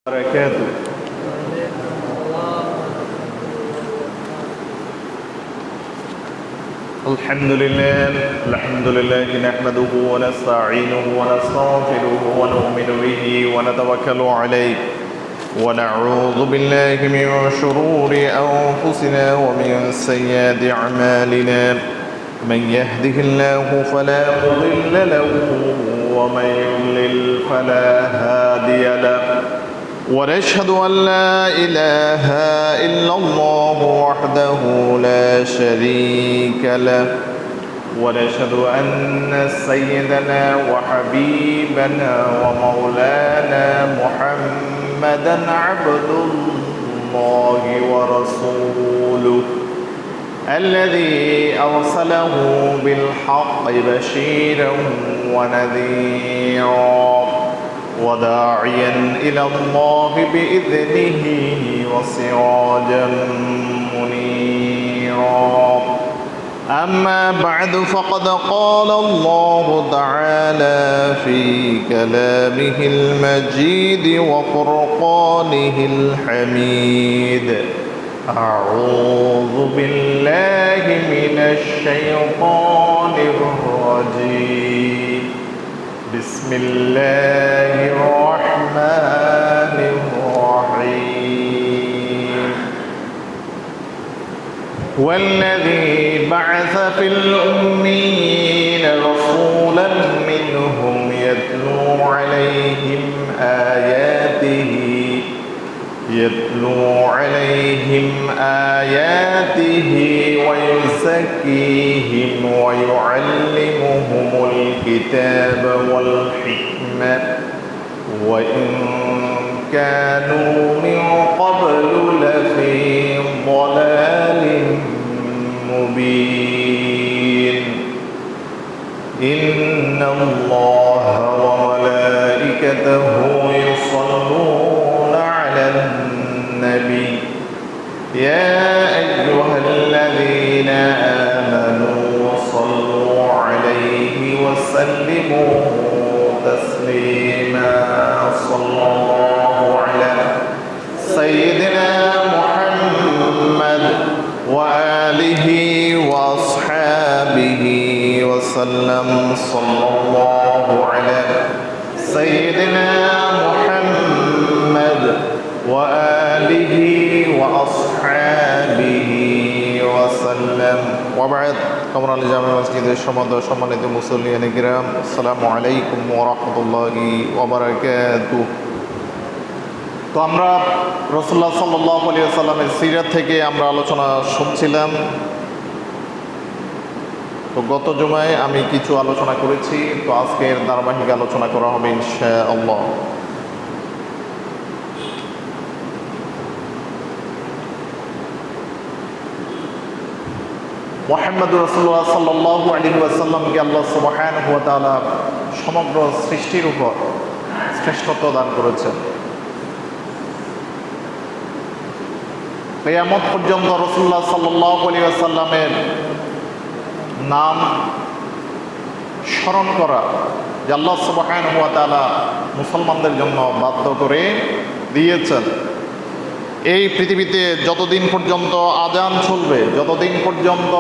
وبركاته. الحمد لله نحمده ونستعينه ونستغفره ونؤمن به ونتوكل عليه ونعوذ بالله من شرور أنفسنا ومن سيئات أعمالنا من يهده الله فلا مضل له ومن يضلل فلا هادي له ونشهد أن لا إله إلا الله وحده لا شريك له ونشهد أن سيدنا وحبيبنا ومولانا محمدا عبد الله ورسوله الذي أرسله بالحق بشيرا ونذيرا وداعيا إلى الله بإذنه وسراجا منيرا. أما بعد فقد قال الله تعالى في كلامه المجيد وفرقانه الحميد: أعوذ بالله من الشيطان الرجيم. بسم الله الرحمن الرحيم. والذي بعث في الأميين رسولا منهم يتلو عليهم آياته ويزكيهم ويعلمهم الكتاب والحكمة وإن كانوا من قبل لفي ضلال مبين. إن الله وملائكته يصلون على النبي يا أيها الذين آمنوا صلوا عليه وسلموا تسليما. صلى الله على سيدنا محمد وآله وأصحابه وسلم. صلى الله على سيدنا محمد وآله وأصحابه وسلم. وبعد كما لجامع مسجد সম্মানিত মুসল্লিয়ানে কিরাম, আসসালামু আলাইকুম ওয়া রাহমাতুল্লাহি ওয়া বারাকাতুহু। তো আমরা রাসূলুল্লাহ সাল্লাল্লাহু আলাইহি ওয়াসাল্লামের সিরাত থেকে আমরা আলোচনা শুনছিলাম। তো গত জুমায় আমি কিছু আলোচনা করেছি, তো আজকের ধারাবাহিক আলোচনা করা হবে ইনশাআল্লাহ। মুহাম্মদুর রাসূলুল্লাহ সাল্লাল্লাহু আলাইহি ওয়াসাল্লামকে আল্লাহ সুবহানাহু ওয়া তাআলা সমগ্র সৃষ্টির উপর শ্রেষ্ঠত্ব দান করেছেন। কিয়ামত পর্যন্ত রাসূলুল্লাহ সাল্লাল্লাহু আলাইহি ওয়াসাল্লামের নাম স্মরণ করা যে আল্লাহ সুবহানাহু ওয়া তাআলা মুসলমানদের জন্য বাধ্য করে দিয়েছেন। এই পৃথিবীতে যতদিন পর্যন্ত আযান চলবে, যতদিন পর্যন্ত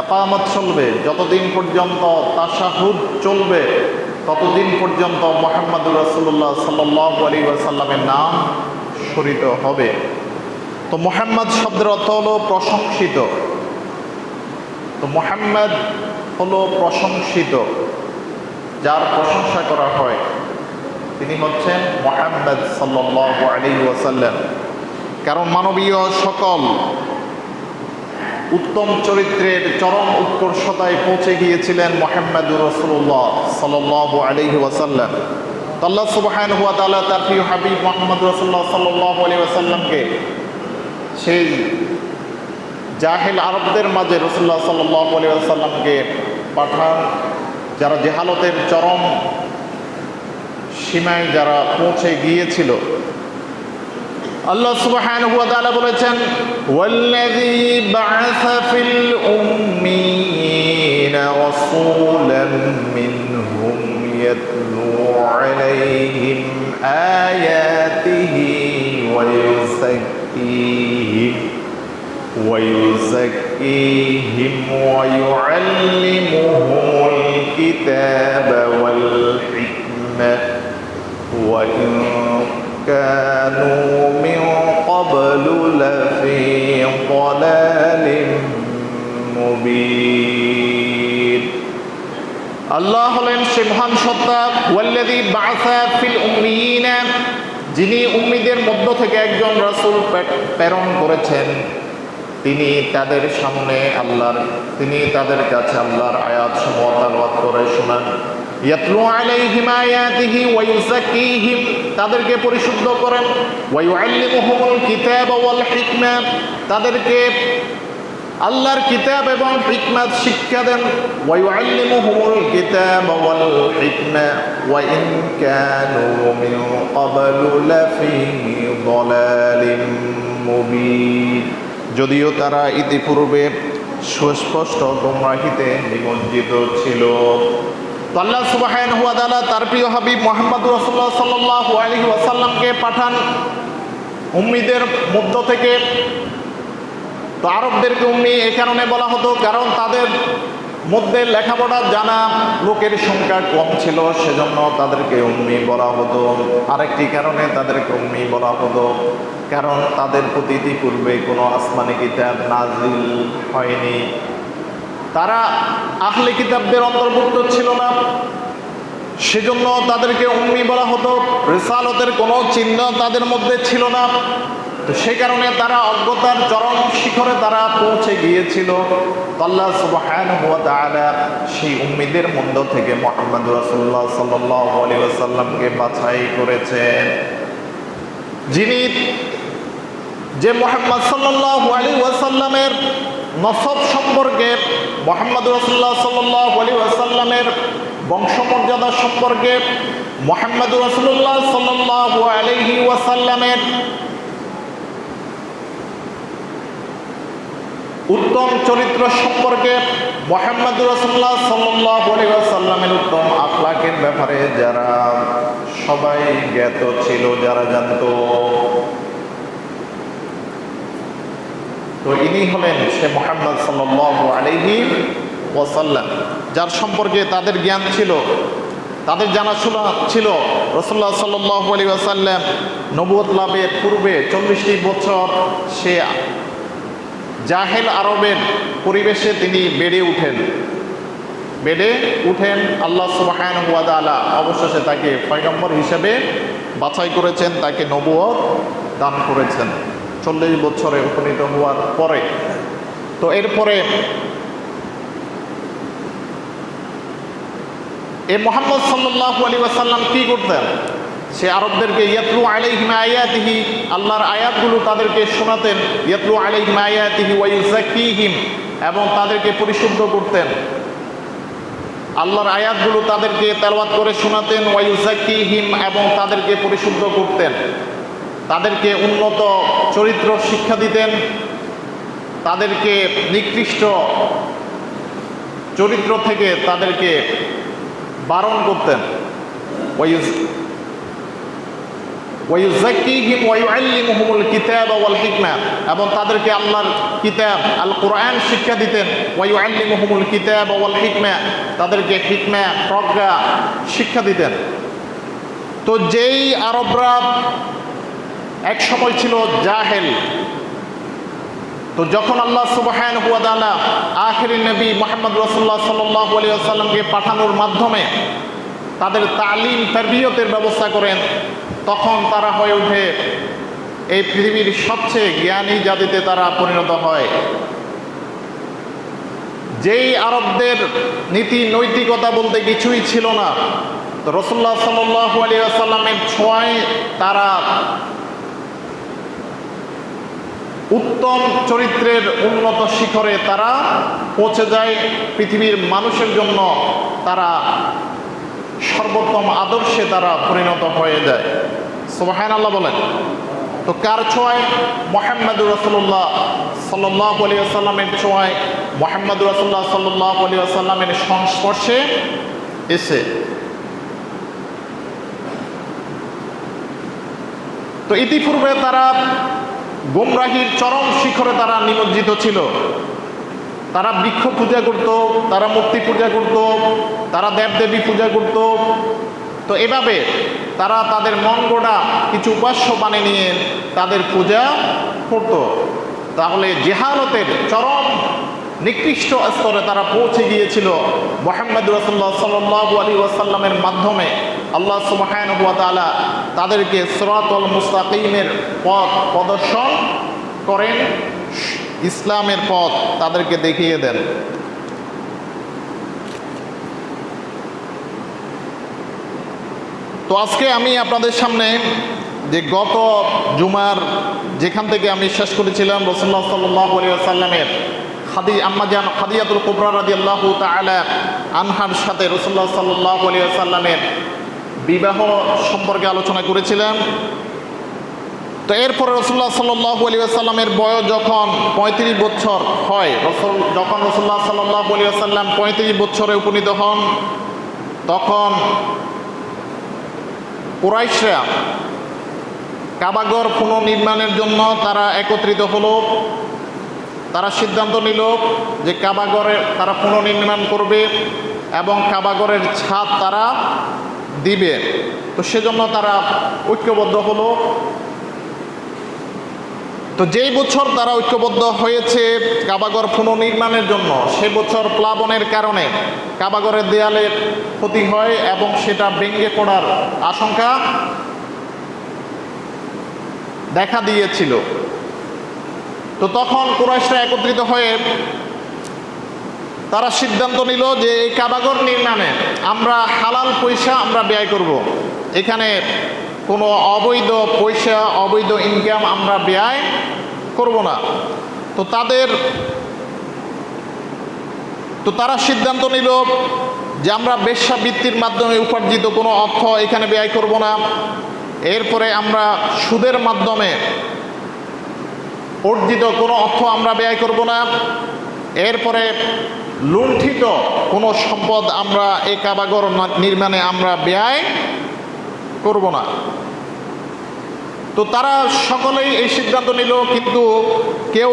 ইকামত চলবে, যতদিন পর্যন্ত তাশাহুদ চলবে, ততদিন পর্যন্ত মুহাম্মদুর রাসূলুল্লাহ সাল্লাল্লাহু আলাইহি ওয়াসাল্লামের নাম স্মরিত হবে। তো মুহাম্মদ শব্দের অর্থ হলো প্রশংসিত। তো মুহাম্মদ হলো প্রশংসিত, যার প্রশংসা করা হয়, তিনি হচ্ছেন মুহাম্মদ সাল্লাল্লাহু আলাইহি ওয়াসাল্লাম। কারণ মানবীয় সকল উত্তম চরিত্রের চরম উৎকর্ষতায় পৌঁছে গিয়েছিলেন মুহাম্মদুর রাসূলুল্লাহ সাল্লাল্লাহু আলাইহি ওয়াসাল্লাম। আল্লাহ সুবহানাহু ওয়া তাআলা তার প্রিয় হাবিব মুহাম্মদুর রাসূলুল্লাহ সাল্লাল্লাহু আলাইহি ওয়াসাল্লামকে সেই জাহেল আরবদের মাঝে রাসূলুল্লাহ সাল্লাল্লাহু আলাইহি ওয়াসাল্লামকে পাঠান, যারা জেহালতের চরম সীমায় যারা পৌঁছে গিয়েছিল। আল্লাহ সুবহানাহু ওয়া তাআলা বলেছেন, ওয়াল্লাযী বা'আসা ফিল উম্মিয়িনা রাসূলান মিনহুম يتلو عليهم آياته ويزكيهم ويعلمهم الكتاب والحكمة وإن كانوا من قبل لفي ضلال মুবিন। আল্লাহ হলেন সে মহান সত্তা, ওয়াল্লাযী বা'আসা ফিল উম্মিয়িনা, যিনি উম্মীদের মধ্য থেকে একজন রাসূল প্রেরণ করেছেন। তিনি তাদের সামনে তিনি তাদের কাছে আল্লাহর আয়াতসমূহ তেলাওয়াত করে শোনান। ইয়াতলু আলাইহিম আয়াতিহি ওয়া ইউযাক্কিহিম, তাদেরকে পরিশুদ্ধ করেন। ওয়া ইউআল্লিমুহুমুল কিতাবা ওয়াল হিকমা, তাদেরকে আল্লাহর কিতাব এবং হিকমত শিক্ষা দেন। ওয়া ইউআল্লিমুহুমুল কিতাবা ওয়াল হিকমা ওয়া ইন কানু মিন ক্বাবলু লাফি দালালিম মুবিন, যদিও তারা ইতিপূর্বে সুস্পষ্ট গোমরাহিতে নিমজ্জিত ছিল। তো আল্লাহ সুবহানাহু ওয়া তাআলা তার প্রিয় হাবিব মুহাম্মদ রাসূলুল্লাহ সাল্লাল্লাহু আলাইহি ওয়াসাল্লামকে পাঠান উম্মীদের মধ্য থেকে। তো আরবদেরকে উম্মি এই কারণে বলা হতো কারণ তাদের মধ্যে লেখাপড়া জানা লোকের সংখ্যা কম ছিল, সেজন্য তাদেরকে উম্মি বলা হতো। আরেকটি কারণে তাদেরকে উম্মি বলা হতো কারণ তাদের প্রতি ইতিপূর্বে কোনো আসমানি কিতাব নাজিল হয়নি, তারা আহলে কিতাবদের অন্তর্ভুক্ত ছিল না, সেজন্য তাদেরকে উম্মি বলা হতো। রিসালতের কোনো চিহ্ন তাদের মধ্যে ছিল না, তো সেই কারণে তারা অজ্ঞতার চরম শিখরে তারা পৌঁছে গিয়েছিল। আল্লাহ সুবহানাহু ওয়া তাআলা সেই উম্মীদের মধ্য থেকে মুহাম্মদ রাসূলুল্লাহ সাল্লাল্লাহু আলাইহি ওয়াসাল্লামকে বাছাই করেছেন, যে মুহাম্মদ সাল্লাল্লাহু আলাইহি ওয়াসাল্লামের নসব সম্পর্কে, মুহাম্মদ রাসূলুল্লাহ সাল্লাল্লাহু আলাইহি ওয়াসাল্লামের বংশমর্যাদা সম্পর্কে, মুহাম্মদ রাসূলুল্লাহ সাল্লাল্লাহু আলাইহি ওয়াসাল্লামের উত্তম চরিত্র সম্পর্কে, মুহাম্মদ রাসূলুল্লাহ সাল্লাল্লাহু আলাইহি ওয়াসাল্লামের উত্তম আখলাকের ব্যাপারে যারা সবাই জ্ঞাত ছিল, যারা জানতো। তো ইনি হলেন সে মুহাম্মদ সাল্লাল্লাহু আলাইহি ওয়াসাল্লাম যার সম্পর্কে তাদের জ্ঞান ছিল, তাদের জানাশোনা ছিল। রাসূলুল্লাহ সাল্লাল্লাহু আলাইহি ওয়াসাল্লাম নবুয়ত লাভের পূর্বে 40টি বছর সে জাহেল আরবের পরিবেশে তিনি বেড়ে উঠেন। আল্লাহ সুবহানাহু ওয়া তাআলা অবশেষে তাকে পয়গম্বর হিসেবে বাছাই করেছেন, তাকে নবুয়ত দান করেছেন 40 বছরে উপনীত হওয়ার পরে। তো এরপরে এই মুহাম্মদ সাল্লাল্লাহু আলাইহি ওয়াসাল্লাম কি করতেন? সে আরবদেরকে ইয়াতলু আলাইহিম আয়াতিহি, আল্লাহর আয়াতগুলো তাদেরকে শোনাতেন। ইয়াতলু আলাইহিম আয়াতিহি ওয়া ইউযাক্কিহিম, এবং তাদেরকে পরিশুদ্ধ করতেন। আল্লাহর আয়াতগুলো তাদেরকে তেলাওয়াত করে শোনাতেন। ওয়া ইউযাক্কিহিম, এবং তাদেরকে পরিশুদ্ধ করতেন, তাদেরকে উন্নত চরিত্র শিক্ষা দিতেন, তাদেরকে নিকৃষ্ট চরিত্র থেকে তাদেরকে বারণ করতেন। ওয়ায়ুযাক্কিহিম ওয়া ইউআল্লিমুহুমুল কিতাবা ওয়াল হিকমা, এবং তাদেরকে আল্লাহর কিতাব আল কোরআন শিক্ষা দিতেন। ওয়া ইউআল্লিমুহুমুল কিতাবা ওয়াল হিকমা, তাদেরকে হিকমা প্রজ্ঞা শিক্ষা দিতেন। তো যেই আরবরা এক সময় ছিল জাহেল, তো যখন আল্লাহ সুবহানাহু ওয়া তাআলা আখিরি নবী মুহাম্মদ রাসূলুল্লাহ সাল্লাল্লাহু আলাইহি ওয়াসাল্লামকে পাঠানোর মাধ্যমে তাদের তালিম তারবিয়তের ব্যবস্থা করেন, তখন তারা হয়ে ওঠে এই পৃথিবীর সবচেয়ে জ্ঞানী জাতিতে তারা পরিণত হয়। যেই আরবদের নীতি নৈতিকতা বলতে কিছুই ছিল না, তো রাসূলুল্লাহ সাল্লাল্লাহু আলাইহি ওয়াসাল্লামের ছোঁয়ায় তারা উত্তম চরিত্রের উন্নত শিখরে তারা পৌঁছে যায়। পৃথিবীর মানুষের জন্য তারা সর্বোত্তম আদর্শে তারা পরিণত হয়ে যায়। সুবহানাল্লাহ বলেন। তো কার ছোঁয়ায়? মুহাম্মদুর রাসূলুল্লাহ সাল্লাল্লাহু আলাইহি ওয়াসাল্লামের ছোঁয়ায়, মুহাম্মদুর রাসূলুল্লাহ সাল্লাল্লাহু আলাইহি ওয়াসাল্লামের সংস্পর্শে এসে। তো ইতিপূর্বে তারা গোমরাহির চরম শিখরে তারা নিমজ্জিত ছিল। তারা বৃক্ষ পূজা করত, তারা মূর্তি পূজা করত, তারা দেবদেবী পূজা করত। তো এভাবে তারা তাদের মন গড়া কিছু উপাস্য বানিয়ে নিয়ে তাদের পূজা করত। তাহলে জেহালতের চরম নিকৃষ্ট স্তরে তারা পৌঁছে গিয়েছিল। মুহাম্মদ রাসূলুল্লাহ সাল্লাল্লাহু আলাইহি ওয়াসাল্লামের মাধ্যমে আল্লাহ সুবহানাহু ওয়া তাআলা তাদেরকে সিরাতুল মুস্তাকিমের পথ প্রদর্শন করেন, ইসলামের পথ তাদেরকে দেখিয়ে দেন। তো আজকে আমি আপনাদের সামনে যে গত জুমার যেখান থেকে আমি শেষ করেছিলাম রাসূলুল্লাহ সাল্লাল্লাহু আলাইহি ওয়াসাল্লামের আম্মাজান খাদিজাতুল কুবরা রাদিয়াল্লাহু তাআলা আনহার সাথে রাসূলুল্লাহ সাল্লাল্লাহু আলাইহি ওয়াসাল্লামের বিবাহ সম্পর্কে আলোচনা করেছিলাম। তো এরপরে রাসূলুল্লাহ সাল্লাল্লাহু আলাইহি ওয়াসাল্লামের বয়স যখন 35 বছর হয়, যখন রাসূলুল্লাহ সাল্লাল্লাহু আলাইহি ওয়াসাল্লাম 35 বছরে উপনীত হন, তখন কুরাইশরা কাবাঘর পুনর্নির্মাণের জন্য তারা একত্রিত হলো। তারা সিদ্ধান্ত নিল যে কাবাঘরে তারা পুনর্নির্মাণ করবে এবং কাবাঘরের ছাদ তারা দিবে। তো সেজন্য তারা ঐক্যবদ্ধ হলো। তো যেই বছর তারা ঐক্যবদ্ধ হয়েছে কাবাঘর পুনর্নির্মাণের জন্য, সে বছর প্লাবনের কারণে কাবাঘরের দেয়ালে ক্ষতি হয় এবং সেটা ভেঙে পড়ার আশঙ্কা দেখা দিয়েছিল। তো তখন কুরাইশরা একত্রিত হয়ে তারা সিদ্ধান্ত নিল যে এই কাবাঘর নির্মাণে আমরা হালাল পয়সা আমরা ব্যয় করব। এখানে কোনো অবৈধ পয়সা, অবৈধ ইনকাম আমরা ব্যয় করব না। তো তারা সিদ্ধান্ত নিল যে আমরা বেশ্যাবৃত্তির মাধ্যমে উপার্জিত কোনো অর্থ এখানে ব্যয় করব না। এরপরে আমরা সুদের মাধ্যমে অর্জিত কোনো অর্থ আমরা ব্যয় করব না। এরপরে লুণ্ঠিত কোনো সম্পদ আমরা এই কাবাঘর নির্মাণে আমরা ব্যয় করব না। তো তারা সকলেই এই সিদ্ধান্ত নিল, কিন্তু কেউ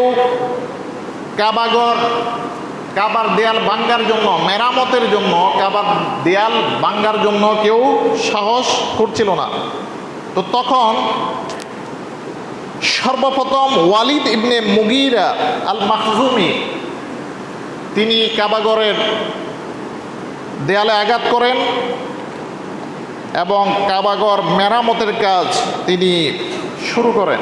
কাবার দেয়াল ভাঙ্গার জন্য, মেরামতের জন্য, কাবার দেয়াল ভাঙ্গার জন্য কেউ সাহস করছিল না। তো তখন সর্বপ্রথম ওয়ালিদ ইবনে মুগীরা আল মাখজুমি তিনি কাবাঘরের দেয়ালে আঘাত করেন এবং কাবাঘর মেরামতের কাজ তিনি শুরু করেন।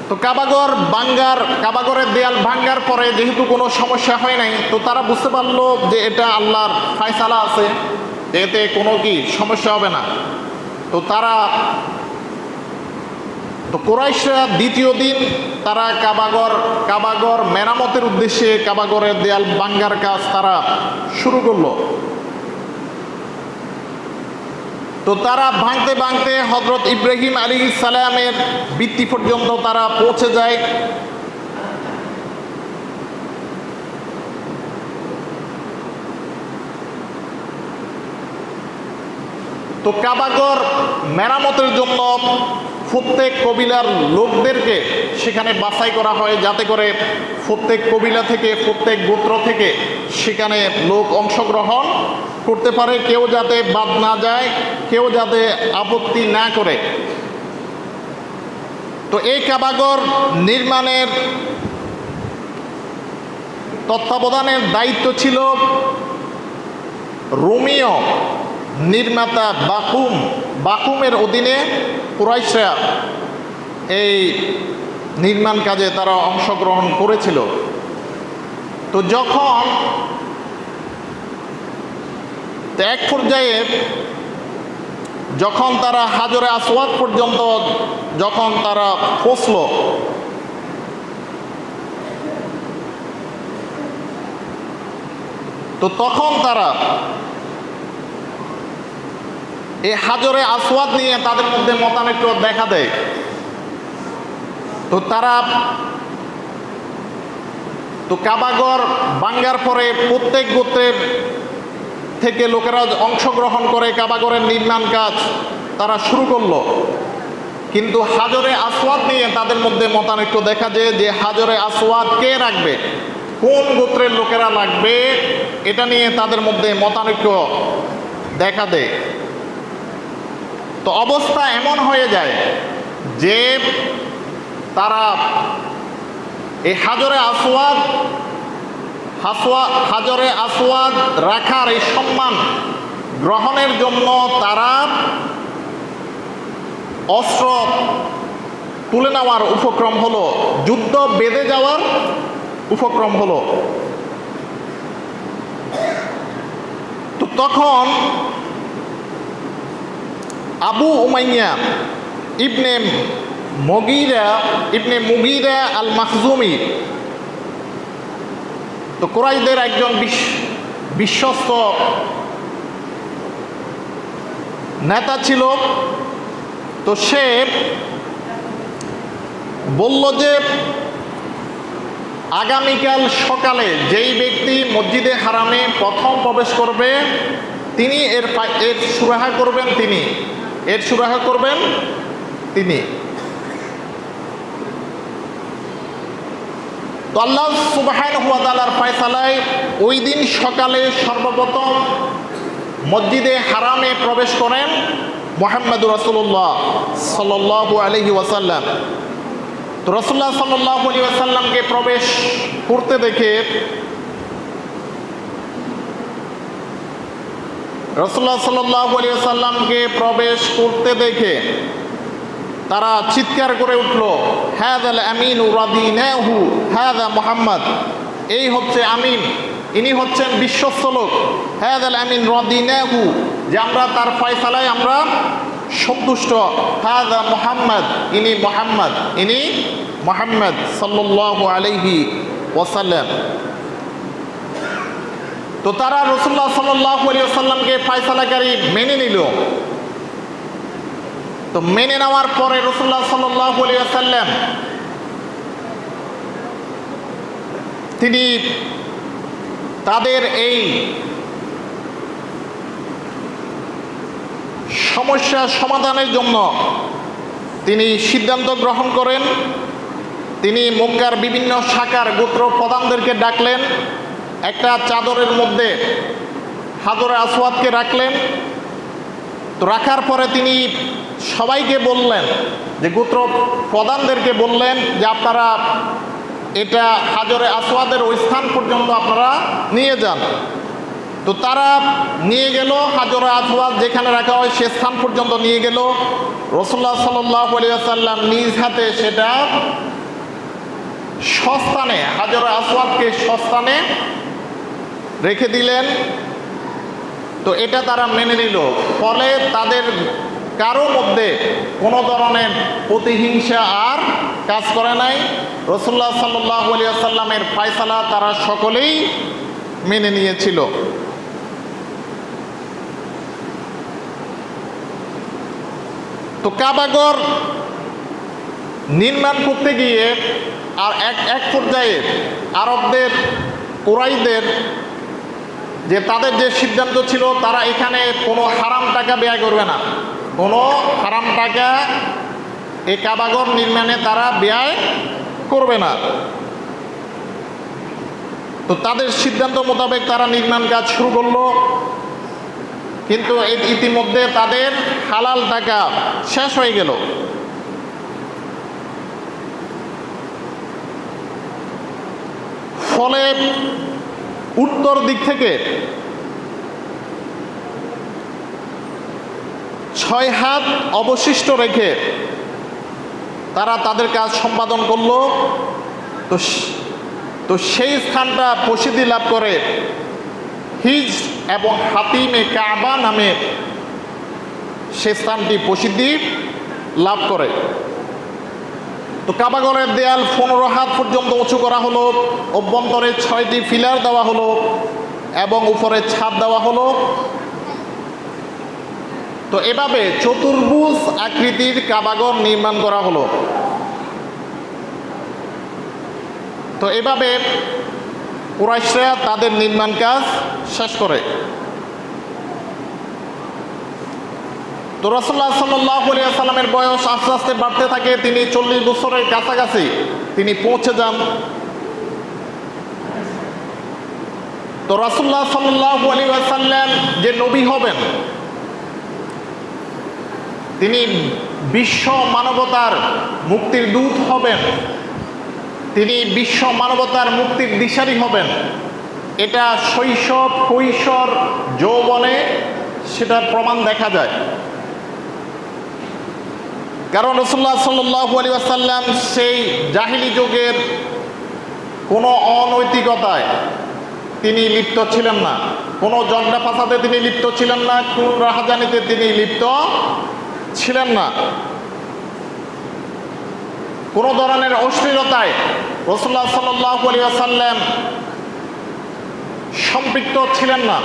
তো কাবাঘরের দেয়াল ভাঙ্গার পরে যেহেতু কোনো সমস্যা হয় নাই, তো তারা বুঝতে পারলো যে এটা আল্লাহর ফায়সালা আছে, এতে কোনো কি সমস্যা হবে না। তো কুরাইশরা দ্বিতীয় দিন তারা কাবাঘর মেরামতের উদ্দেশ্যে কাবাঘরের দেয়াল ভাঙ্গার কাজ তারা শুরু করলো। তো তারা ভাঙতে ভাঙতে হযরত ইব্রাহিম আলাইহিস সালামের ভিত্তি পর্যন্ত তারা পৌঁছে যায়। তো কাবাঘর মেরামতের জন্য প্রত্যেক কবিলার লোকদেরকে সেখানে বাছাই করা হয়, যাতে করে প্রত্যেক কবিলা থেকে, প্রত্যেক গোত্র থেকে সেখানে লোক অংশগ্রহণ করতে পারে, কেউ যাতে বাদ না যায়, কেউ যাতে আপত্তি না করে। তো এই কাবাঘর নির্মাণের তত্ত্বাবধানের দায়িত্ব ছিল রোমীয় নির্মাতা বাকুমের অধীনে কুরাইশরা এই নির্মাণ কাজে তারা অংশগ্রহণ করেছিল। তো এক পর্যায়ে যখন তারা হাজরে আসওয়াদ পর্যন্ত যখন তারা পৌঁছল, তো তখন তারা এই হাজরে আসওয়াদ নিয়ে তাদের মধ্যে মতানৈক্য দেখা দেয়। তো কাবাঘর ভাঙ্গার পরে প্রত্যেক গোত্রের থেকে লোকেরা অংশগ্রহণ করে কাবাঘরের নির্মাণ কাজ তারা শুরু করলো। কিন্তু হাজরে আসওয়াদ নিয়ে তাদের মধ্যে মতানৈক্য দেখা যায় যে হাজরে আসওয়াদ কে রাখবে, কোন গোত্রের লোকেরা লাগবে, এটা নিয়ে তাদের মধ্যে মতানৈক্য দেখা দেয়। তো অবস্থা এমন হয়ে যায় যে তারা এই হাজরে আসওয়াদ রাখার এই সম্মান গ্রহণের জন্য তারা অস্ত্র তুলে নেওয়ার উপক্রম হলো, যুদ্ধ বেঁধে যাওয়ার উপক্রম হলো। তো তখন আবু উমাইয়া ইবনে মুগীরা আল মাখজুমি, তো কুরাইশদের একজন বিশ্বস্ত নেতা ছিল। তো সে বলল যে আগামীকাল সকালে যেই ব্যক্তি মসজিদে হারামে প্রথম প্রবেশ করবে তিনি এর সুরাহা করবেন তিনি। তো আল্লাহ সুবহানাহু ওয়া তাআলার ফয়সালায় ওই দিন সকালে সর্বপ্রথম মসজিদে হারামে প্রবেশ করেন মুহাম্মদুর রাসূলুল্লাহ সাল্লাল্লাহু আলাইহি ওয়াসাল্লাম। তো রাসূলুল্লাহ সাল্লাল্লাহু আলাইহি ওয়াসাল্লামকে প্রবেশ করতে দেখে তারা চিৎকার করে উঠল, হাযাল আমিনু রাদিনাহু হাযা মুহাম্মদ, এই হচ্ছে আমিন, ইনি হচ্ছেন বিশ্বস্ত লোক। হাযাল আমিন রাদিনাহু, যে আমরা তার ফয়সালায় আমরা সন্তুষ্ট। হাযা মুহাম্মদ, ইনি মুহাম্মদ সাল্লাল্লাহু আলাইহি ওয়াসাল্লাম। তো তারা রাসূলুল্লাহ সাল্লাল্লাহু আলাইহি ওয়াসাল্লামকে ফয়সালাকারী মেনে নিল। তো মেনে নেওয়ার পরে রাসূলুল্লাহ সাল্লাল্লাহু আলাইহি ওয়াসাল্লাম তিনি তাদের এই সমস্যা সমাধানের জন্য তিনি সিদ্ধান্ত গ্রহণ করেন। তিনি মক্কার বিভিন্ন শাখার গোত্র প্রধানদেরকে ডাকলেন, একটা চাদরের মধ্যে হাজরে আসওয়াদকে রাখলেন। তো রাখার পরে তিনি সবাইকে বললেন, যে গোত্র প্রধানদেরকে বললেন যে আপনারা এটা হাজরে আসওয়াদের ওই স্থান পর্যন্ত আপনারা নিয়ে যান। তো তারা নিয়ে গেল, হাজরে আসওয়াদ যেখানে রাখা হয় সে স্থান পর্যন্ত নিয়ে গেল। রাসূলুল্লাহ সাল্লাল্লাহু আলাইহি ওয়াসাল্লাম নিজ হাতে সেটা সস্থানে, হাজরে আসওয়াদকে সস্থানে রেখে দিলেন। তো এটা তারা মেনে নিল। ফলে তাদের কারো মধ্যে কোনো ধরনের প্রতিহিংসা আর কাজ করে নাই। রাসূলুল্লাহ সাল্লাল্লাহু আলাইহি ওয়াসাল্লামের ফয়সালা তারা সকলেই মেনে নিয়েছিল। তো কাবাঘর নির্মাণ করতে গিয়ে আর এক পর্যায়ে আরবদের, কুরাইশদের যে তাদের যে সিদ্ধান্ত ছিল তারা এখানে কোনো হারাম টাকা ব্যয় করবে না, কোনো হারাম টাকা এই কাবাঘর নির্মাণে তারা ব্যয় করবে না। তো তাদের সিদ্ধান্ত মোতাবেক তারা নির্মাণ কাজ শুরু করলো। কিন্তু ইতিমধ্যে তাদের হালাল টাকা শেষ হয়ে গেল। ফলে উত্তর দিক থেকে 6 হাত অবশিষ্ট রেখে তারা তাদের কাজ সম্পাদন করলো। তো সেই স্থানটা প্রসিদ্ধি লাভ করে হিজর এবং হাতিমে কাবা নামে সে স্থানটি প্রসিদ্ধি লাভ করে। তো কাবাঘরের দেয়াল 15 হাত পর্যন্ত উঁচু করা হলো, অভ্যন্তরে 6টি পিলার দেওয়া হলো এবং উপরে ছাদ দেওয়া হলো। তো এভাবে চতুর্ভুজ আকৃতির কাবাঘর নির্মাণ করা হলো। তো এভাবে কুরাইশরা তাদের নির্মাণ কাজ শেষ করে। তো রাসূলুল্লাহ সাল্লাল্লাহু আলাইহি ওয়াসাল্লামের বয়স আস্তে আস্তে বাড়তে থাকে, তিনি 40 বছরের কাছাকাছি তিনি পৌঁছে যান। তো রাসূলুল্লাহ সাল্লাল্লাহু আলাইহি ওয়াসাল্লাম যে নবী হবেন, তিনি বিশ্ব মানবতার মুক্তির দূত হবেন, তিনি বিশ্ব মানবতার মুক্তির দিশারি হবেন, এটা শৈশব, কৈশোর, যৌবনে সেটার প্রমাণ দেখা যায়। কারণ রাসূলুল্লাহ সাল্লাল্লাহু আলাইহি ওয়াসাল্লাম সেই জাহিলি যুগের কোনো অনৈতিকতায় তিনি লিপ্ত ছিলেন না, কোনো ঝগড়া ফাসাদে তিনি লিপ্ত ছিলেন না, খুন রাহাজানিতে তিনি লিপ্ত ছিলেন না, কোনো ধরনের অশ্লীলতায় রাসূলুল্লাহ সাল্লাল্লাহু আলাইহি ওয়াসাল্লাম সম্পৃক্ত ছিলেন না।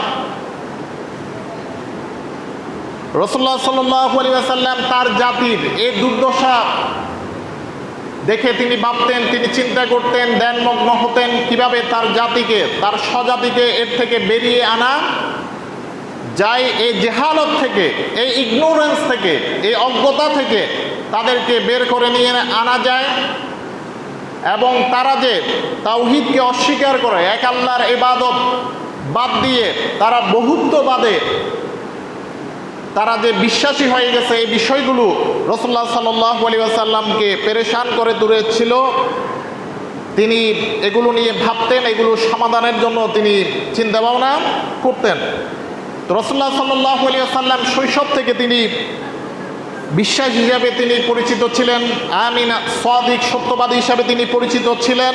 রাসূলুল্লাহ সাল্লাল্লাহু আলাইহি ওয়াসাল্লাম তার জাতির এই দুর্দশা দেখে তিনি ভাবতেন, তিনি চিন্তা করতেন, ধ্যানমগ্ন হতেন কিভাবে তার জাতিকে, তার স্বজাতিকে এর থেকে বেরিয়ে আনা যায়, এই জেহালত থেকে, এই ইগনোরেন্স থেকে, এই অজ্ঞতা থেকে তাদেরকে বের করে নিয়ে আনা যায়, এবং তারা যে তাওহীদকে অস্বীকার করে, এক আল্লাহর ইবাদত বাদ দিয়ে তারা বহুত্ববাদে তারা যে বিশ্বাসী হয়ে গেছে, এই বিষয়গুলো রাসূলুল্লাহ সাল্লাল্লাহু আলাইহি ওয়াসাল্লামকে পেরেশান করে তুলেছিল। তিনি এগুলো নিয়ে ভাবতেন, এগুলো সমাধানের জন্য তিনি চিন্তা ভাবনা করতেন। তো রাসূলুল্লাহ সাল্লাল্লাহু আলাইহি ওয়াসাল্লাম শৈশব থেকে তিনি বিশ্বাস হিসাবে তিনি পরিচিত ছিলেন, আমিন সাদিক, সত্যবাদী হিসাবে তিনি পরিচিত ছিলেন।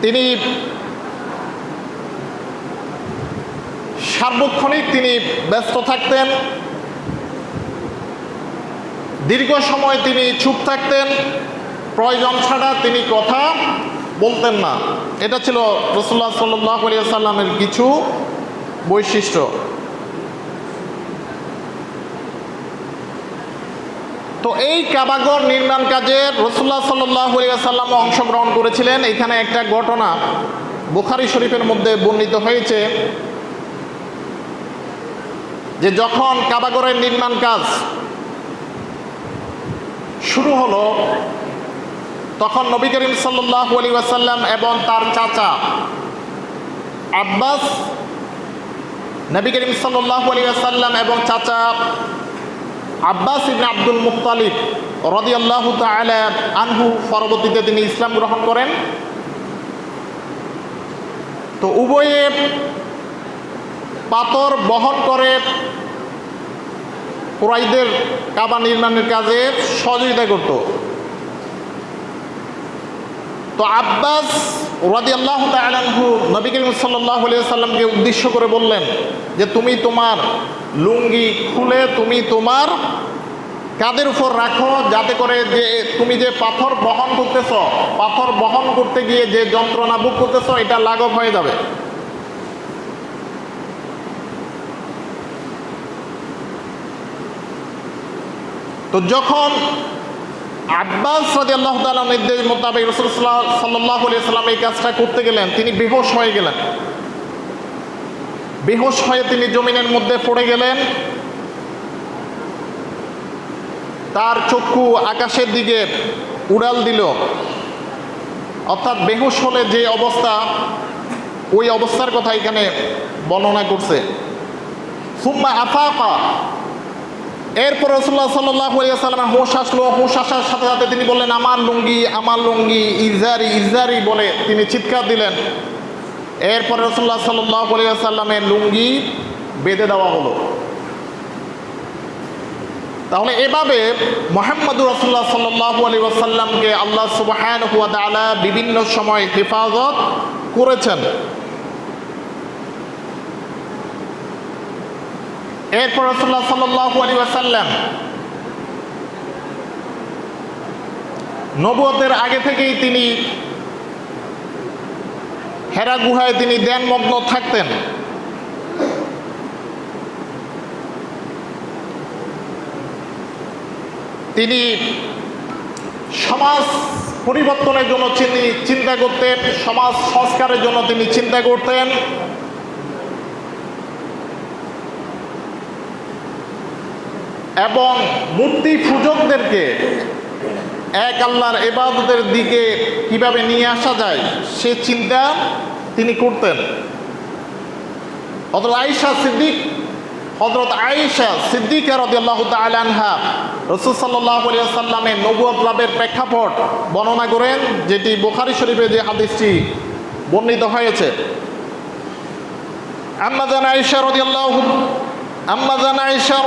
তিনি সার্বক্ষণিক তিনি ব্যস্ত থাকতেন, দীর্ঘ সময় তিনি চুপ থাকতেন, প্রয়োজন ছাড়া তিনি কথা বলতেন না। এটা ছিল রাসূলুল্লাহ সাল্লাল্লাহু আলাইহি ওয়াসাল্লামের কিছু বৈশিষ্ট্য। তো এই কাবাঘর নির্মাণ কাজে রাসূলুল্লাহ সাল্লাল্লাহু আলাইহি ওয়াসাল্লাম অংশগ্রহণ করেছিলেন। এখানে একটা ঘটনা বুখারী শরীফের মধ্যে বর্ণিত হয়েছে যে যখন কাবাঘরের নির্মাণ কাজ শুরু হলো, তখন নবী করিম সাল্লাল্লাহু আলাইহি ওয়াসাল্লাম এবং তার চাচা আব্বাস, নবী করিম সাল্লাল্লাহু আলাইহি ওয়াসাল্লাম এবং চাচা আব্বাস ইবনে আব্দুল মুত্তালিব রাদিয়াল্লাহু তাআলা আনহু পরবর্তীতে তিনি ইসলাম গ্রহণ করেন। তো উভয়ে পাথর বহন করে কুরাইশদের কাবা নির্মাণের কাজে সহযোগিতা করত। তো আব্বাস রাদিয়াল্লাহু তাআলা আনহু নবী করিম সাল্লাল্লাহু আলাইহি ওয়াসাল্লামকে উদ্দেশ্য করে বললেন যে তুমি তোমার লুঙ্গি খুলে তুমি তোমার কাঁধের উপর রাখো, যাতে করে যে তুমি যে পাথর বহন করতেছ, পাথর বহন করতে গিয়ে যে যন্ত্রণা ভোগ করতেছ, এটা লাঘব হয়ে যাবে। তো যখন আব্বাস রাদিয়াল্লাহু তাআলা নির্দেশ মোতাবেক রাসূলুল্লাহ সাল্লাল্লাহু আলাইহি ওয়াসাল্লাম এই কাজটা করতে গেলেন, তিনি বেহুশ হয়ে গেলেন। বেহুশ হয়ে তিনি জমিনের মধ্যে পড়ে গেলেন। তার চক্ষু আকাশের দিকে উড়াল দিল, অর্থাৎ বেহুশ হলে যে অবস্থা, ওই অবস্থার কথা এখানে বর্ণনা করছে। সুম্মা আফাকা, এরপর রাসূলুল্লাহ সাল্লাল্লাহু আলাইহি ওয়াসাল্লাম হুঁশ আসলো। হুঁশ আসার সাথে সাথে তিনি বললেন আমার লুঙ্গি, আমার লুঙ্গি, ইজারি ইজারি বলে তিনি চিৎকার দিলেন। এরপর রাসূলুল্লাহ সাল্লাল্লাহু আলাইহি ওয়াসাল্লামের লুঙ্গি বেঁধে দেওয়া হলো। তাহলে এভাবে মুহাম্মদুর রাসূলুল্লাহ সাল্লাল্লাহু আলাইহি ওয়াসাল্লামকে আল্লাহ সুবহানাহু ওয়া তাআলা বিভিন্ন সময় হেফাজত করেছেন। এরপর রাসূলুল্লাহ সাল্লাল্লাহু আলাইহি ওয়াসাল্লাম নবুয়তের আগে থেকেই তিনি হেরা গুহায় তিনি ধ্যানমগ্ন থাকতেন। তিনি সমাজ পরিবর্তনের জন্য তিনি চিন্তা করতেন, সমাজ সংস্কারের জন্য তিনি চিন্তা করতেন। এবং মূর্তি পূজকদেরকে এক আল্লাহর ইবাদতের দিকে কিভাবে নিয়ে আসা যায় সে চিন্তা তিনি করতেন। হযরত আয়েশা সিদ্দিকা রাদিয়াল্লাহু তাআলা আনহা রাসূল সাল্লাল্লাহু আলাইহি ওয়াসাল্লামের নবুয়ত লাভের প্রেক্ষাপট বর্ণনা করেন, যেটি বুখারী শরীফে যে হাদিসটি বর্ণিত হয়েছে। আম্মা জান আয়েশা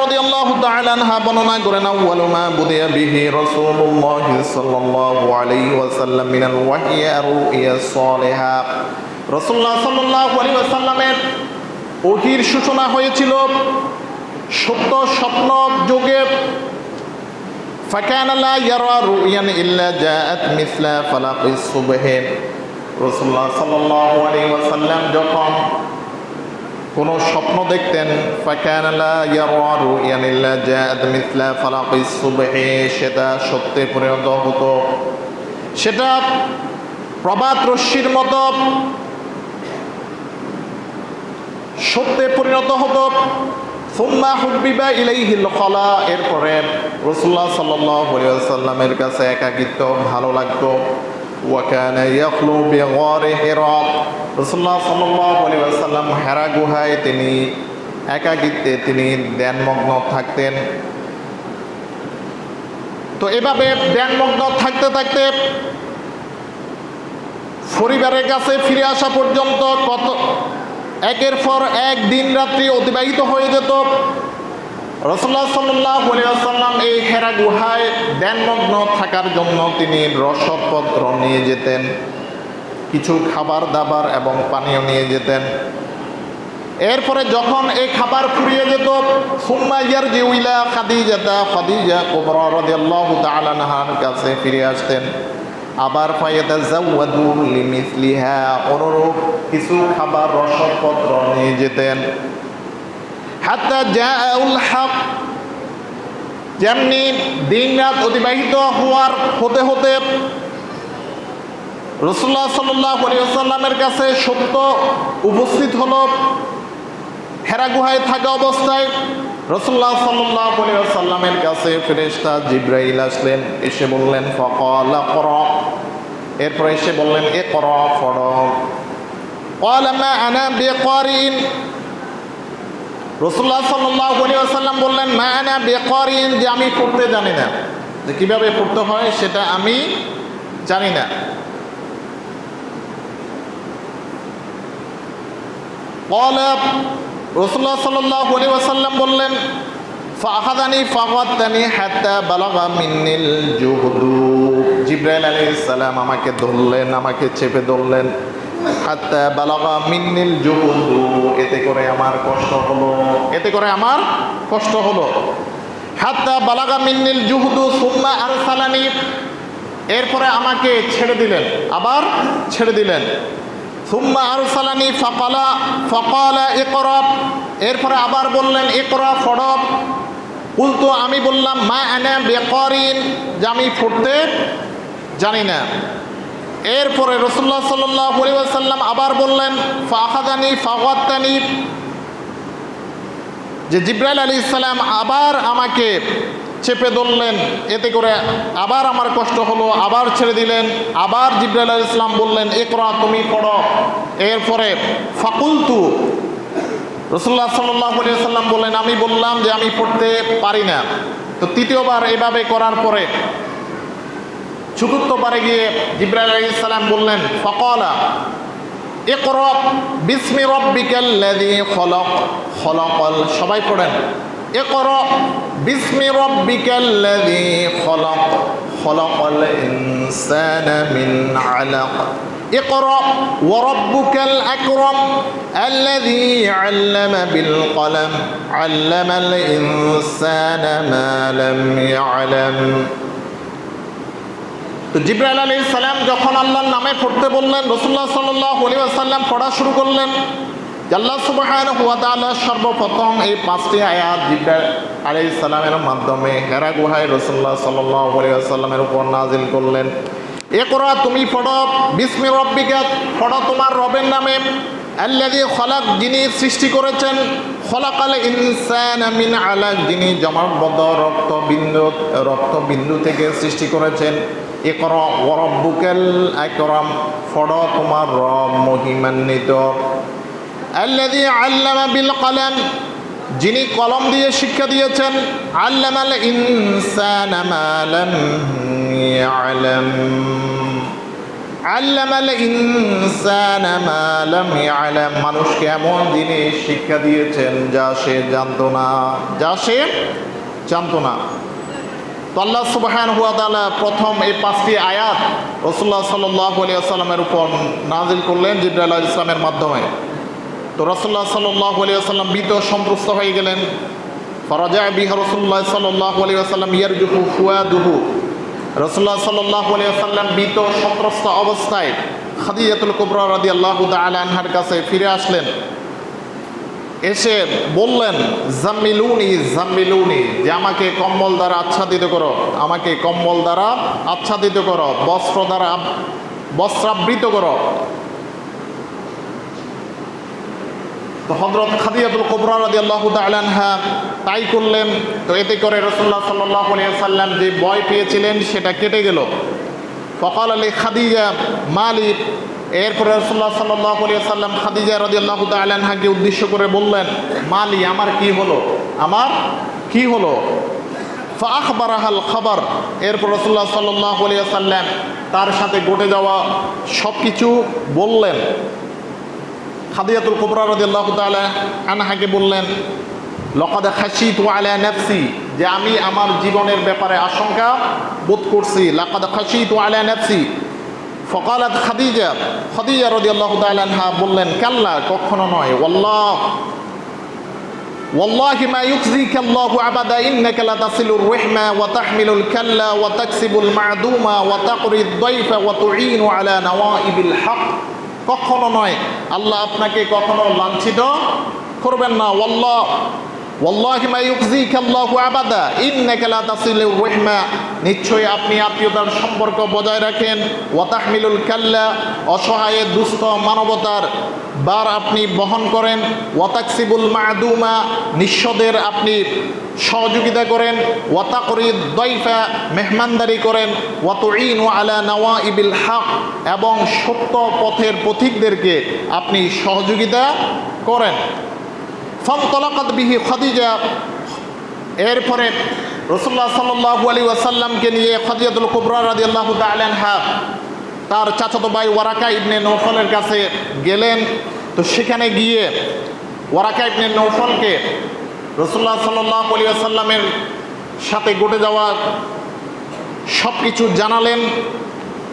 রাদিয়াল্লাহু তাআলা আনহা বর্ণনা করেন, আউয়ালু মা বুদিয়া বিহি রাসূলুল্লাহ সাল্লাল্লাহু আলাইহি ওয়াসাল্লাম মিনাল ওয়াহয়ি আর-রু'য়া সালিহা। রাসূলুল্লাহ সাল্লাল্লাহু আলাইহি ওয়াসাল্লামের ওহীর সূচনা হয়েছিল সত্য স্বপ্ন যুগে। ফাকানা লা ইয়ারা রু'য়ান ইল্লা জাআত মিসলা ফালাকিস সুবহ। রাসূলুল্লাহ সাল্লাল্লাহু আলাইহি ওয়াসাল্লাম যখন কোন স্বপ্ন দেখতেন, ফাকানা লা ইয়ারা রু'য়ান ইল্লা জাআত মিসলা ফালাকিস সুবহ, সেটা সত্যে পরিণত হতো, সেটা প্রভাত রশ্মির মতো সত্যে পরিণত হতো। সুম্মা হুব্বিবা ইলাইহিল খালা, এরপরে রাসূলুল্লাহ সাল্লাল্লাহু আলাইহি ওয়াসাল্লামের কাছে একাকিত্ব ভালো লাগতো। ওয়া কানা ইয়াখলু বিগারি হিরা, রাসূলুল্লাহ সাল্লাল্লাহু আলাইহি ওয়াসাল্লাম হেরা গুহায় তিনি একাকিত্বে তিনি ধ্যানমগ্ন থাকতেন। তো এভাবে ধ্যানমগ্ন থাকতে থাকতে পরিবারের কাছে ফিরে আসা পর্যন্ত একের পর এক দিন রাত্রি অতিবাহিত হয়ে যেত। রাসূলুল্লাহ সাল্লাল্লাহু আলাইহি ওয়াসাল্লাম এই হেরা গুহায় ধ্যানমগ্ন থাকার জন্য তিনি রসদপত্র নিয়ে যেতেন, কিছু খাবার দাবার এবং পানীয় নিয়ে যেতেন। এরপরে যখন এই খাবার ফুরিয়ে যেত, সুম্মা ইয়ারজিউ ইলা খাদিজা কুবরা রাদিয়াল্লাহু তাআলা আনহার কাছে ফিরে আসতেন। আবার ফায়াতাযাওয়াদু লিমিসলিহা, অনুরূপ কিছু খাবার রসদপত্র নিয়ে যেতেন। হাত্তা জাআউল হক, যেমনি দিন রাত অতিবাহিত হতে হতে রাসূলুল্লাহ সাল্লাল্লাহু আলাইহি ওয়াসাল্লামের কাছে সত্য উপস্থিত হলো। হেরা গুহায় থাকা অবস্থায় রাসূলুল্লাহ সাল্লাল্লাহু আলাইহি ওয়াসাল্লামের কাছে ফেরেশতা জিবরাইল আসলেন, এসে বললেন ফাকালা করা, এরপর এসে বললেন ইকরা, পড়ো। ক্বালা মা আনা বিকারিন, রাসূলুল্লাহ সাল্লাল্লাহু আলাইহি ওয়াসাল্লাম বললেন মা আনা বিকারিন, যে আমি পড়তে জানি না, যে কিভাবে পড়তে হয় সেটা আমি জানি না। ক্বালা, রাসূলুল্লাহ সাল্লাল্লাহু আলাইহি ওয়াসাল্লাম বললেন ফাআখাযানি ফাগাত্তানি হাত্তা বালাগা মিন্নিল জুহদু, জিবরাইল আলাইহিস সালাম আমাকে ধরলেন, আমাকে চেপে ধরলেন। হাত্তা বালাগা মিন্নিল জুহদু, এতে করে আমার কষ্ট হলো। হাত্তা বালাগা মিন্নিল জুহদু সুম্মা আরসালানি, এরপরে আমাকে আবার ছেড়ে দিলেন। সুম্মা আরসালানি ফাকালা ইকরা, এরপরে আবার বললেন ইকরা, পড়ো। কুলতু, আমি বললাম মা আনা বিকারিন, যে আমি পড়তে জানি না। এরপরে রাসূলুল্লাহ সাল্লাল্লাহু আলাইহি ওয়াসাল্লাম আবার বললেন ফাআখাযানি ফাগাত্তানি, যে জিবরাইল আলাইহিস সালাম আবার আমাকে চেপে ধরলেন, এতে করে আবার আমার কষ্ট হলো, আবার ছেড়ে দিলেন। আবার জিবরাইল আলাইহিস সালাম বললেন ইকরা, তুমি পড়ো। এরপরে ফাকুলতু, রাসূলুল্লাহ সাল্লাল্লাহু আলাইহি ওয়াসাল্লাম বললেন আমি বললাম যে আমি পড়তে পারি না। তো তৃতীয়বার এভাবে করার পরে চতুর্থবারে গিয়ে জিবরাইল আলাইহিস সালাম বললেন ফাকালা ইকরা বিসমি রাব্বিকাল্লাযী খলাকাল, সবাই পড়েন ইকরা বিসমি রাব্বিকাল্লাযী খলাকাল ইনসানা মিন আলাক, ইকরা ওয়া রাব্বুকাল আকরাম আল্লাযী আল্লামা বিল কলম আল্লামাল ইনসানা মা লাম ইয়ালাম। তো জিবরাইল আলাইহিস সালাম যখন আল্লাহর নামে পড়তে বললেন, রাসূলুল্লাহ সাল্লাল্লাহু আলাইহি ওয়াসাল্লাম পড়া শুরু করলেন। আল্লাহ সুবহানাহু ওয়া তাআলা সর্বপ্রথম এই 5টি আয়াত জিবরাইল আলাইহিস সালামের মাধ্যমে হেরা গুহায় রাসূলুল্লাহ সাল্লাল্লাহু আলাইহি ওয়াসাল্লামের উপর নাযিল করলেন। ইকরা, তুমি পড়ো, বিসমি রাব্বিকা, পড়ো তোমার রবের নামে, আল্লাযী খলাক, যিনি সৃষ্টি করেছেন, খলাকাল ইনসানা মিন আলাক, যিনি জমাটবদ্ধ রক্তবিন্দু থেকে সৃষ্টি করেছেন। ইকরা ওয়া রাব্বুকাল আকরাম, পড়ো তোমার রব মহিমান্বিত। আল্লাযী আল্লামা বিল কলম, যিনি কলম দিয়ে শিক্ষা দিয়েছেন। আল্লামাল ইনসানা মা লাম ইয়ালাম, আল্লামাল ইনসানা মা লাম ইয়ালাম, মানুষকে এমন জিনিস শিক্ষা দিয়েছেন যা সে জানতো না। তো আল্লাহ সুবহানাহু ওয়া তাআলা প্রথম এই 5টি আয়াত রাসূলুল্লাহ সাল্লাল্লাহু আলাইহি ওয়াসাল্লামের উপর নাযিল করলেন জিবরাইল আলাইহিস সালামের মাধ্যমে। তো রাসূলুল্লাহ সাল্লাল্লাহু আলাইহি ওয়াসাল্লাম ভীত সন্ত্রস্ত হয়ে গেলেন। ফারাজা বিহা রাসূলুল্লাহ সাল্লাল্লাহু আলাইহি ওয়াসাল্লাম ইয়ারজুফু ফুয়াদুহু, রাসূলুল্লাহ সাল্লাল্লাহু আলাইহি ওয়াসাল্লাম ভীত সন্ত্রস্ত অবস্থায় খাদিজাতুল কুবরা রাদিয়াল্লাহু তাআলা আনহার কাছে ফিরে আসলেন। এসে বললেন, জাম্মিলুনি জাম্মিলুনি, যে আমাকে কম্বল দ্বারা আচ্ছাদিত করো, আমাকে কম্বল দ্বারা আচ্ছাদিত করো, বস্ত্র দ্বারা বস্ত্রাবৃত করো। তো হযরত খাদিজাতুল কুবরা রাদিয়াল্লাহু তাআলা আনহা তাই করলেন। তো এতে করে রাসূলুল্লাহ সাল্লাল্লাহু আলাইহি ওয়াসাল্লাম যে ভয় পেয়েছিলেন সেটা কেটে গেল। ফাকাল লি খাদিজা মালি, এরপরে রাসূলুল্লাহ সাল্লাল্লাহু আলাইহি ওয়াসাল্লাম খাদিজা রাদিয়াল্লাহু তাআলা আনহাকে উদ্দেশ্য করে বললেন, মালি, আমার কি হলো। ফাআখবারাহাল খবর, এরপর রাসূলুল্লাহ সাল্লাল্লাহু আলাইহি ওয়াসাল্লাম তার সাথে ঘটে যাওয়া সব কিছু বললেন। খাদিজাতুল কুবরা রাদিয়াল্লাহু তাআলা আনহাকে বললেন, লাকাদ খাশিতু আলা নাফসি, যে আমি আমার জীবনের ব্যাপারে আশঙ্কা বোধ করছি। লাকাদ খাশিতু আলা নাফসি। ফাকালাত খাদিজা রাদিয়াল্লাহু তাআলা আনহা বললেন, কাল্লা, কখনো নয়, ওয়াল্লাহি মা ইউখজিকা আল্লাহু আবাদা ইন্নাকা লাতাসিলুর রাহমা ওয়া তাহমিলুল কাল্লা ওয়া তাকসিবুল মা'দুমা ওয়া তাকরিদ দাইফা ওয়া তুঈনু আলা নওয়াইবিল হক। কখনো নয়, আল্লাহ আপনাকে কখনো লাঞ্ছিত করবেন না। ওয়াল্লাহি মা ইউখজিকা আল্লাহু আবাদা ইন্নাকা লাতাসিলুর রাহমা, নিশ্চয়ই আপনি আত্মীয়তার সম্পর্ক বজায় রাখেন। ওয়া তাহমিলুল কাল্লা, অসহায় দুস্থ মানবতার বার আপনি বহন করেন। ওয়া তাকসিবুল মা'দুমা, নিঃস্বদের আপনি সহযোগিতা করেন। ওয়া তাকরিদ দাইফা, মেহমানদারি করেন। ওয়া তুঈনু আলা নওয়াইবিল হক, এবং সত্য পথের পথিকদেরকে আপনি সহযোগিতা করেন। ফানতালাকাত বিহি খাদিজা, এরপরে রাসূলুল্লাহ সাল্লাল্লাহু আলাইহি ওয়াসাল্লামকে নিয়ে খাদিজাতুল কুবরা রাদিয়াল্লাহু তাআলা আনহা তার চাচাতো ভাই ওয়ারাকা ইবনে নওফলের কাছে গেলেন। তো সেখানে গিয়ে ওয়ারাকা ইবনে নওফলকে রাসূলুল্লাহ সাল্লাল্লাহু আলাইহি ওয়াসাল্লামের সাথে ঘটে যাওয়া সব কিছু জানালেন।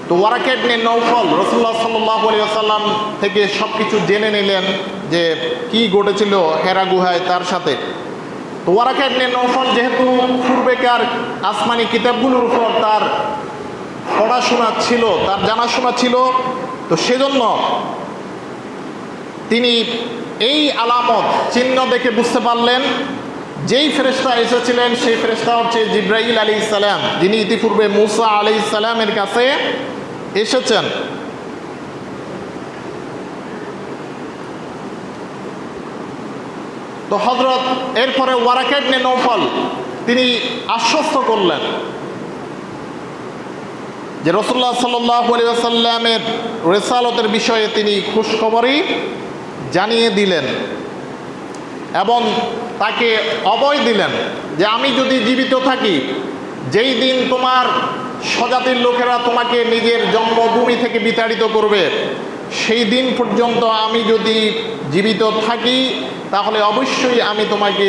তো ওয়ারাকা ইবনে নওফল রাসূলুল্লাহ সাল্লাল্লাহু আলাইহি ওয়াসাল্লাম থেকে সব কিছু জেনে নিলেন যে কি ঘটেছিল হেরা গুহায় তার সাথে। তো ওয়ারাকা ইবনে নওফল যেহেতু পূর্বেকার আসমানি কিতাবগুলোর উপর তার পড়াশোনা ছিল, তার জানাশোনা ছিল, তো সেজন্য তিনি এই আলামত চিহ্ন দেখে বুঝতে পারলেন যেই ফেরেশতা এসেছিলেন সেই ফেরেশতা হচ্ছে জিবরাইল আলাইহিস সালাম, যিনি ইতিপূর্বে মূসা আলাইহিস সালামের কাছে এসেছেন। তো হযরত এরপরে ওয়ারাকা ইবনে নওফল তিনি আশ্বস্ত করলেন যে রাসূলুল্লাহ সাল্লাল্লাহু আলাইহি ওয়াসাল্লামের রিসালাতের বিষয়ে তিনি খুশখবরই জানিয়ে দিলেন এবং তাকে অভয় দিলেন যে আমি যদি জীবিত থাকি, যেই দিন তোমার স্বজাতির লোকেরা তোমাকে নিজের জন্মভূমি থেকে বিতাড়িত করবে, সেই দিন পর্যন্ত আমি যদি জীবিত থাকি তাহলে অবশ্যই আমি তোমাকে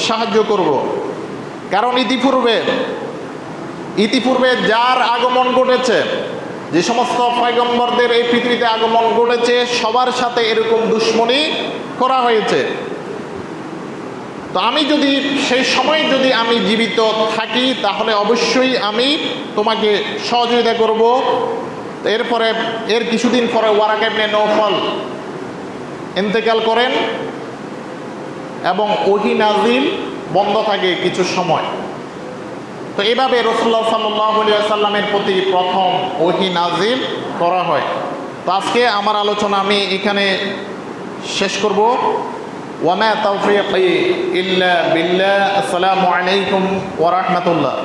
সাহায্য করব। কারণ ইতিপূর্বে যার আগমন ঘটেছে, যে সমস্ত পয়গম্বরদের এই পৃথিবীতে আগমন ঘটেছে, সবার সাথে এরকম দুশমনি করা হয়েছে। তো আমি যদি সেই সময় যদি আমি জীবিত থাকি তাহলে অবশ্যই আমি তোমাকে সহযোগিতা করব। এরপরে এর কিছুদিন পরে ওয়ারাকা ইবনে নওফল ইন্তেকাল করেন এবং ওহী নাজিল বন্ধ থাকে কিছু সময়। তো এভাবে রাসূলুল্লাহ সাল্লাল্লাহু আলাইহি ওয়াসাল্লামের প্রতি প্রথম ওহী নাজিল করা হয়। তো আজকে আমার আলোচনা আমি এখানে শেষ করব। ওয়ামা তাওফীকি ইল্লা বিল্লাহ। আসসালামু আলাইকুম ওয়া রাহমাতুল্লাহ।